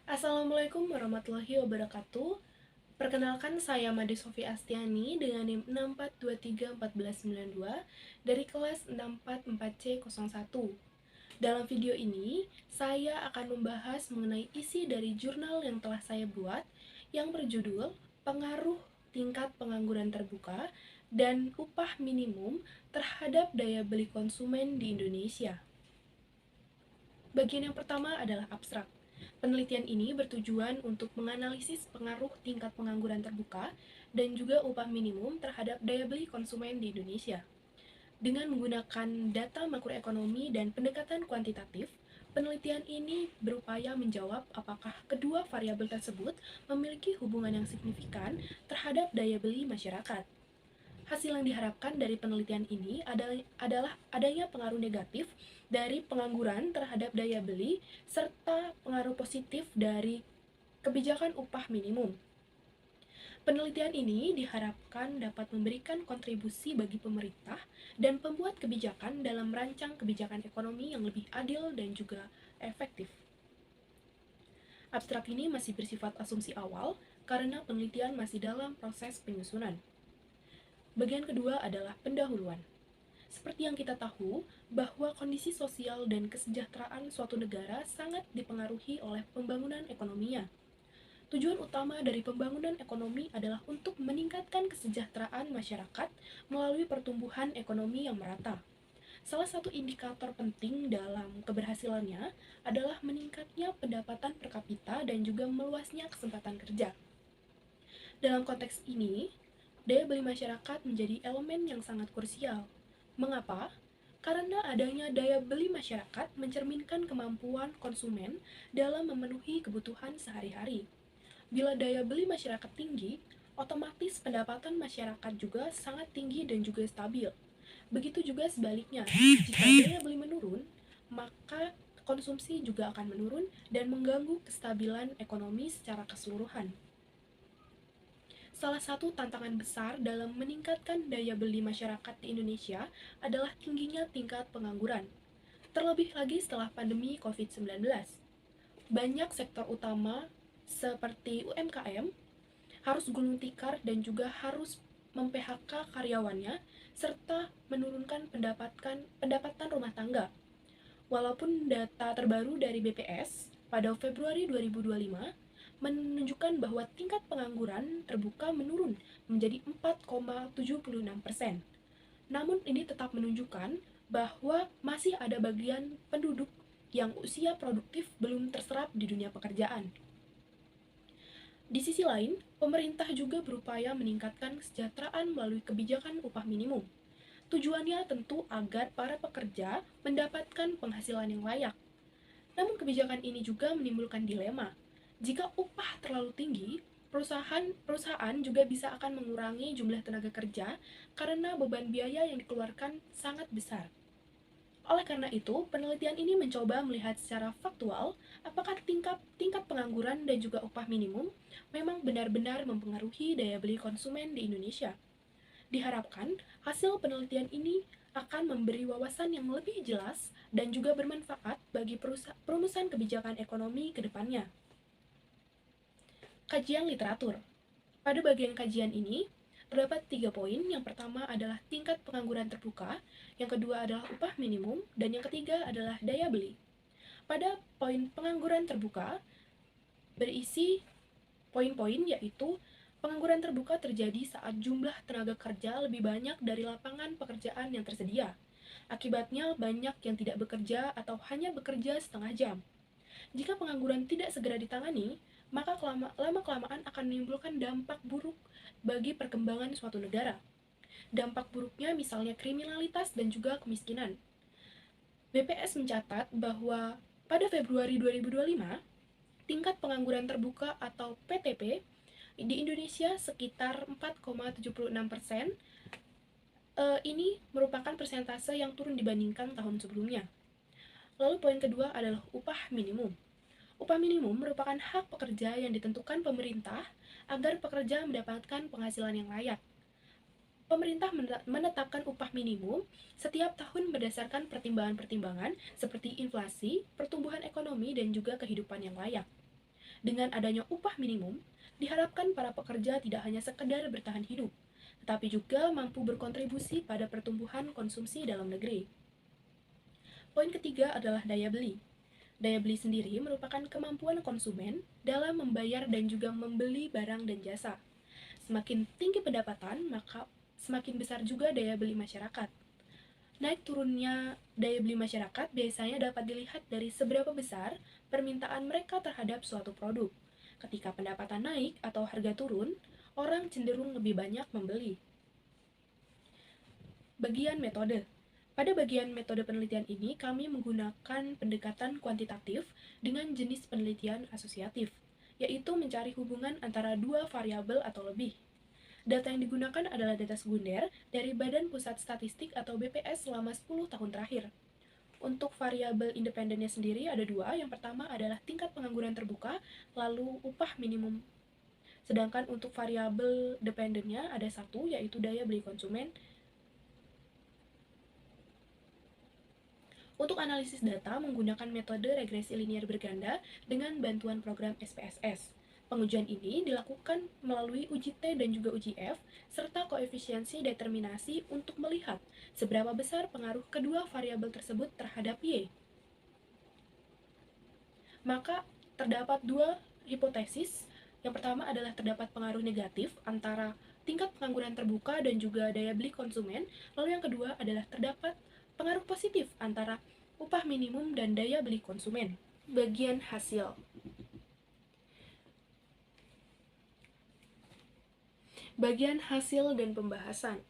Assalamualaikum warahmatullahi wabarakatuh. Perkenalkan, saya Made Sofi Astiani dengan NIM 64231492 dari kelas 644C01. Dalam video ini, saya akan membahas mengenai isi dari jurnal yang telah saya buat yang berjudul Pengaruh Tingkat Pengangguran Terbuka dan Upah Minimum Terhadap Daya Beli Konsumen di Indonesia. Bagian yang pertama adalah abstrak. Penelitian ini bertujuan untuk menganalisis pengaruh tingkat pengangguran terbuka dan juga upah minimum terhadap daya beli konsumen di Indonesia. Dengan menggunakan data makroekonomi dan pendekatan kuantitatif, penelitian ini berupaya menjawab apakah kedua variabel tersebut memiliki hubungan yang signifikan terhadap daya beli masyarakat. Hasil yang diharapkan dari penelitian ini adalah adanya pengaruh negatif dari pengangguran terhadap daya beli serta pengaruh positif dari kebijakan upah minimum. Penelitian ini diharapkan dapat memberikan kontribusi bagi pemerintah dan pembuat kebijakan dalam merancang kebijakan ekonomi yang lebih adil dan juga efektif. Abstrak ini masih bersifat asumsi awal karena penelitian masih dalam proses penyusunan. Bagian kedua adalah pendahuluan. Seperti yang kita tahu, bahwa kondisi sosial dan kesejahteraan suatu negara sangat dipengaruhi oleh pembangunan ekonominya. Tujuan utama dari pembangunan ekonomi adalah untuk meningkatkan kesejahteraan masyarakat melalui pertumbuhan ekonomi yang merata. Salah satu indikator penting dalam keberhasilannya adalah meningkatnya pendapatan per kapita dan juga meluasnya kesempatan kerja. Dalam konteks ini, daya beli masyarakat menjadi elemen yang sangat krusial. Mengapa? Karena adanya daya beli masyarakat mencerminkan kemampuan konsumen dalam memenuhi kebutuhan sehari-hari. Bila daya beli masyarakat tinggi, otomatis pendapatan masyarakat juga sangat tinggi dan juga stabil. Begitu juga sebaliknya, jika daya beli menurun, maka konsumsi juga akan menurun dan mengganggu kestabilan ekonomi secara keseluruhan. Salah satu tantangan besar dalam meningkatkan daya beli masyarakat di Indonesia adalah tingginya tingkat pengangguran. Terlebih lagi setelah pandemi COVID-19. Banyak sektor utama seperti UMKM harus gulung tikar dan juga harus mem-PHK karyawannya serta menurunkan pendapatan rumah tangga. Walaupun data terbaru dari BPS pada Februari 2025 menunjukkan bahwa tingkat pengangguran terbuka menurun menjadi 4,76%. Namun ini tetap menunjukkan bahwa masih ada bagian penduduk yang usia produktif belum terserap di dunia pekerjaan. Di sisi lain, pemerintah juga berupaya meningkatkan kesejahteraan melalui kebijakan upah minimum. Tujuannya tentu agar para pekerja mendapatkan penghasilan yang layak. Namun kebijakan ini juga menimbulkan dilema. Jika upah terlalu tinggi, perusahaan juga bisa akan mengurangi jumlah tenaga kerja karena beban biaya yang dikeluarkan sangat besar. Oleh karena itu, penelitian ini mencoba melihat secara faktual apakah tingkat pengangguran dan juga upah minimum memang benar-benar mempengaruhi daya beli konsumen di Indonesia. Diharapkan, hasil penelitian ini akan memberi wawasan yang lebih jelas dan juga bermanfaat bagi perumusan kebijakan ekonomi ke depannya. Kajian literatur. Pada bagian kajian ini, terdapat 3 poin. Yang pertama adalah tingkat pengangguran terbuka, yang kedua adalah upah minimum, dan yang ketiga adalah daya beli. Pada poin pengangguran terbuka, berisi poin-poin yaitu pengangguran terbuka terjadi saat jumlah tenaga kerja lebih banyak dari lapangan pekerjaan yang tersedia. Akibatnya banyak yang tidak bekerja atau hanya bekerja setengah jam. Jika pengangguran tidak segera ditangani, maka lama-kelamaan akan menimbulkan dampak buruk bagi perkembangan suatu negara. Dampak buruknya misalnya kriminalitas dan juga kemiskinan. BPS mencatat bahwa pada Februari 2025, tingkat pengangguran terbuka atau PTP di Indonesia sekitar 4,76%. Ini merupakan persentase yang turun dibandingkan tahun sebelumnya. Lalu poin kedua adalah upah minimum. Upah minimum merupakan hak pekerja yang ditentukan pemerintah agar pekerja mendapatkan penghasilan yang layak. Pemerintah menetapkan upah minimum setiap tahun berdasarkan pertimbangan-pertimbangan seperti inflasi, pertumbuhan ekonomi, dan juga kehidupan yang layak. Dengan adanya upah minimum, diharapkan para pekerja tidak hanya sekedar bertahan hidup, tetapi juga mampu berkontribusi pada pertumbuhan konsumsi dalam negeri. Poin ketiga adalah daya beli. Daya beli sendiri merupakan kemampuan konsumen dalam membayar dan juga membeli barang dan jasa. Semakin tinggi pendapatan, maka semakin besar juga daya beli masyarakat. Naik turunnya daya beli masyarakat biasanya dapat dilihat dari seberapa besar permintaan mereka terhadap suatu produk. Ketika pendapatan naik atau harga turun, orang cenderung lebih banyak membeli. Bagian metode. Pada bagian metode penelitian ini, kami menggunakan pendekatan kuantitatif dengan jenis penelitian asosiatif, yaitu mencari hubungan antara dua variabel atau lebih. Data yang digunakan adalah data sekunder dari Badan Pusat Statistik atau BPS selama 10 tahun terakhir. Untuk variabel independennya sendiri ada dua. Yang pertama adalah tingkat pengangguran terbuka, lalu upah minimum. Sedangkan untuk variabel dependennya ada satu, yaitu daya beli konsumen. Untuk analisis data menggunakan metode regresi linear berganda dengan bantuan program SPSS. Pengujian ini dilakukan melalui uji T dan juga uji F, serta koefisiensi determinasi untuk melihat seberapa besar pengaruh kedua variabel tersebut terhadap Y. Maka terdapat dua hipotesis. Yang pertama adalah terdapat pengaruh negatif antara tingkat pengangguran terbuka dan juga daya beli konsumen. Lalu yang kedua adalah terdapat pengaruh positif antara upah minimum dan daya beli konsumen. Bagian hasil. Bagian hasil dan pembahasan.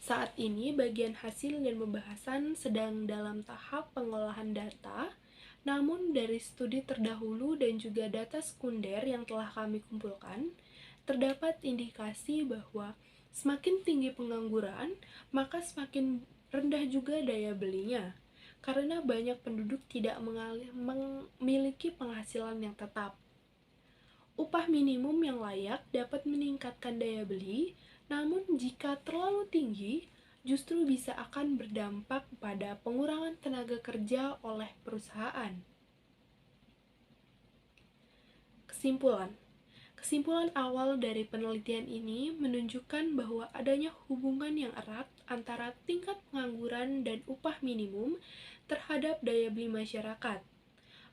Saat ini bagian hasil dan pembahasan sedang dalam tahap pengolahan data. Namun dari studi terdahulu dan juga data sekunder yang telah kami kumpulkan, terdapat indikasi bahwa semakin tinggi pengangguran, maka semakin rendah juga daya belinya. Karena banyak penduduk tidak memiliki penghasilan yang tetap. Upah minimum yang layak dapat meningkatkan daya beli, namun jika terlalu tinggi, justru bisa akan berdampak pada pengurangan tenaga kerja oleh perusahaan. Kesimpulan awal dari penelitian ini menunjukkan bahwa adanya hubungan yang erat antara tingkat pengangguran dan upah minimum terhadap daya beli masyarakat.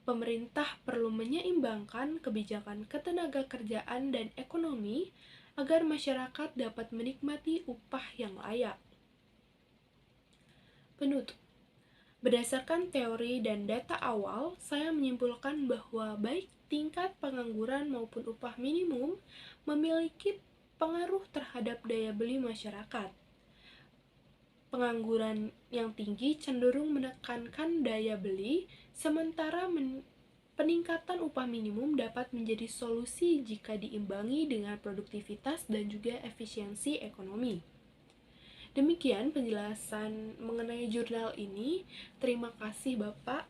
Pemerintah perlu menyeimbangkan kebijakan ketenagakerjaan dan ekonomi agar masyarakat dapat menikmati upah yang layak. Penutup. Berdasarkan teori dan data awal, saya menyimpulkan bahwa baik tingkat pengangguran maupun upah minimum memiliki pengaruh terhadap daya beli masyarakat. Pengangguran yang tinggi cenderung menekankan daya beli, sementara peningkatan upah minimum dapat menjadi solusi jika diimbangi dengan produktivitas dan juga efisiensi ekonomi. Demikian penjelasan mengenai jurnal ini. Terima kasih Bapak.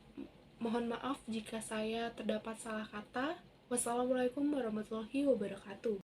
Mohon maaf jika saya terdapat salah kata. Wassalamualaikum warahmatullahi wabarakatuh.